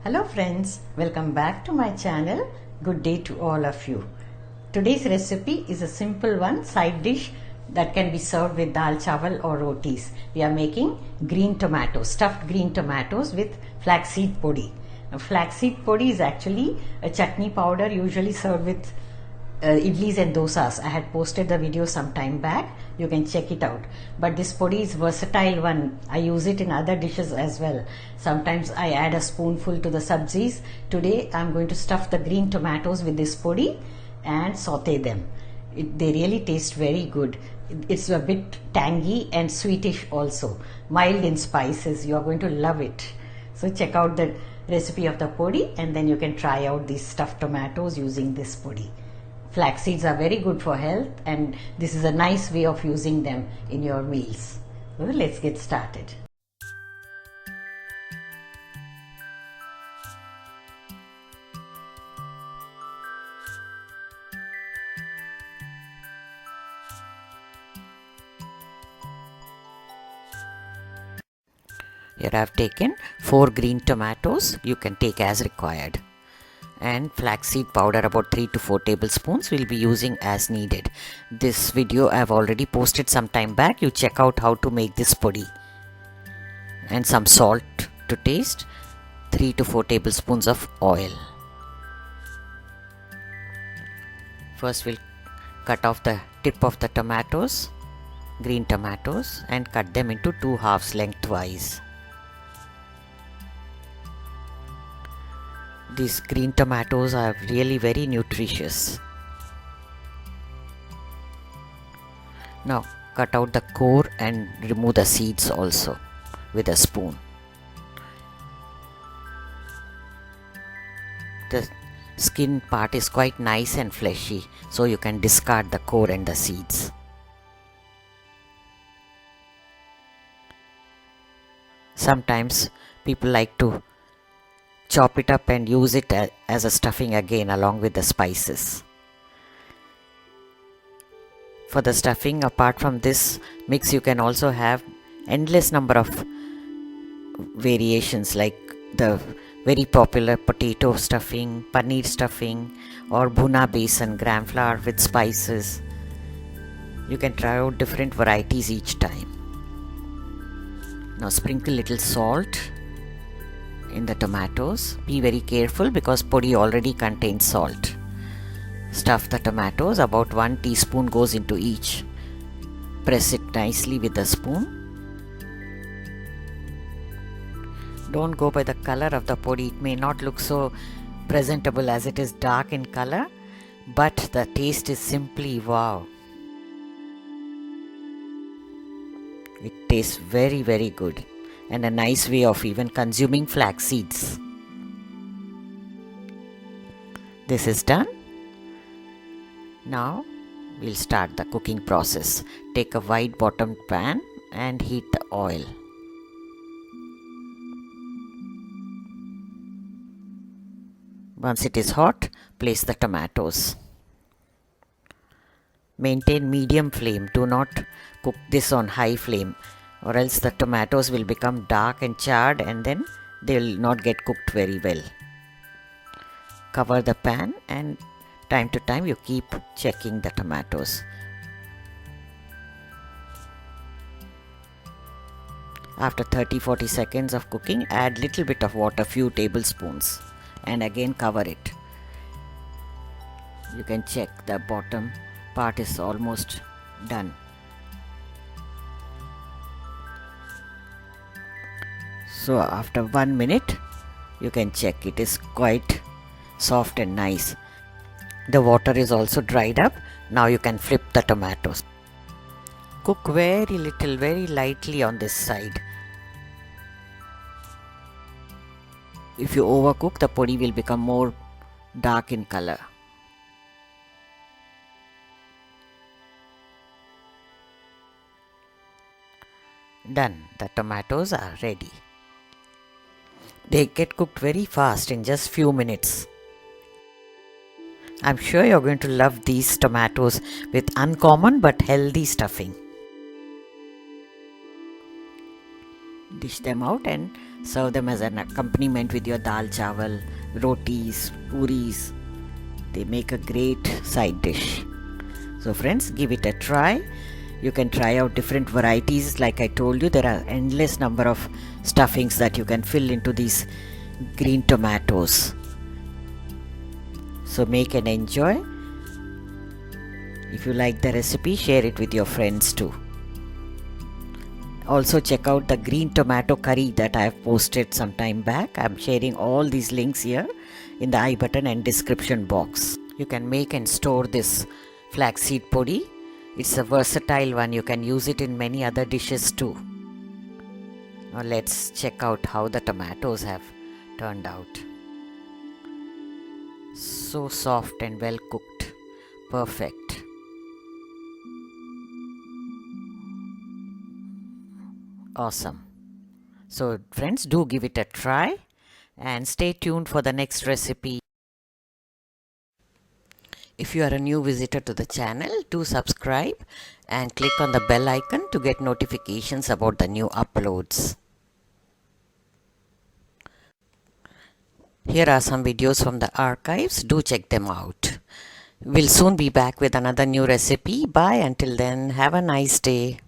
Hello friends, welcome back to my channel. Good day to all of you. Today's recipe is a simple one, side dish that can be served with dal chawal or rotis. We are making green tomatoes, stuffed green tomatoes with flaxseed podi. Now, flaxseed podi is actually a chutney powder usually served with idlis and dosas. I had posted the video some time back. You can check it out. But this podi is versatile one. I use it in other dishes as well. Sometimes I add a spoonful to the sabzis. Today I am going to stuff the green tomatoes with this podi and saute them. They really taste very good. It's a bit tangy and sweetish also. Mild in spices. You are going to love it. So check out the recipe of the podi and then you can try out these stuffed tomatoes using this podi. Flax seeds are very good for health and this is a nice way of using them in your meals. So let's get started. Here I have taken 4 green tomatoes. You can take as required. And flaxseed powder about 3 to 4 tablespoons will be using as needed. This video I have already posted some time back. You check out how to make this podi. And some salt to taste. 3 to 4 tablespoons of oil. First we'll cut off the tip of the tomatoes, green tomatoes, and cut them into 2 halves lengthwise. These green tomatoes are really very nutritious. Now cut out the core and remove the seeds also with a spoon. The skin part is quite nice and fleshy, so you can discard the core and the seeds. Sometimes people like to chop it up and use it as a stuffing again along with the spices. For the stuffing, apart from this mix, you can also have endless number of variations like the very popular potato stuffing, paneer stuffing, or bhuna besan, gram flour with spices. You can try out different varieties each time. Now sprinkle little salt in the tomatoes. Be very careful because podi already contains salt. Stuff the tomatoes. About 1 teaspoon goes into each. Press it nicely with the spoon. Don't go by the color of the podi. It may not look so presentable as it is dark in color, but the taste is simply wow. It tastes very, very good. And a nice way of even consuming flax seeds. This is done. Now we'll start the cooking process. Take a wide bottomed pan and heat the oil. Once it is hot, place the tomatoes. Maintain medium flame. Do not cook this on high flame, or else the tomatoes will become dark and charred and then they will not get cooked very well. Cover the pan and time to time you keep checking the tomatoes. After 30-40 seconds of cooking, add little bit of water, few tablespoons, and again cover it. You can check the bottom part is almost done. So after 1 minute, you can check it is quite soft and nice. The water is also dried up. Now you can flip the tomatoes. Cook very little, very lightly on this side. If you overcook, the podi will become more dark in color. Done. The tomatoes are ready. They get cooked very fast in just few minutes. I'm sure you're going to love these tomatoes with uncommon but healthy stuffing. Dish them out and Serve them as an accompaniment with your dal chawal, rotis, puris. They make a great side dish. So friends, give it a try. You can try out different varieties. Like I told you, there are endless number of stuffings that you can fill into these green tomatoes. So make and enjoy. If you like the recipe, share it with your friends too. Also check out the green tomato curry that I have posted some time back. I am sharing all these links here in the I button and description box. You can make and store this flaxseed podi. It's a versatile one. You can use it in many other dishes too. Now let's check out how the tomatoes have turned out. So soft and well cooked. Perfect. Awesome. So friends, do give it a try and stay tuned for the next recipe. If you are a new visitor to the channel, do subscribe and click on the bell icon to get notifications about the new uploads. Here are some videos from the archives. Do check them out. We'll soon be back with another new recipe. Bye. Until then, have a nice day.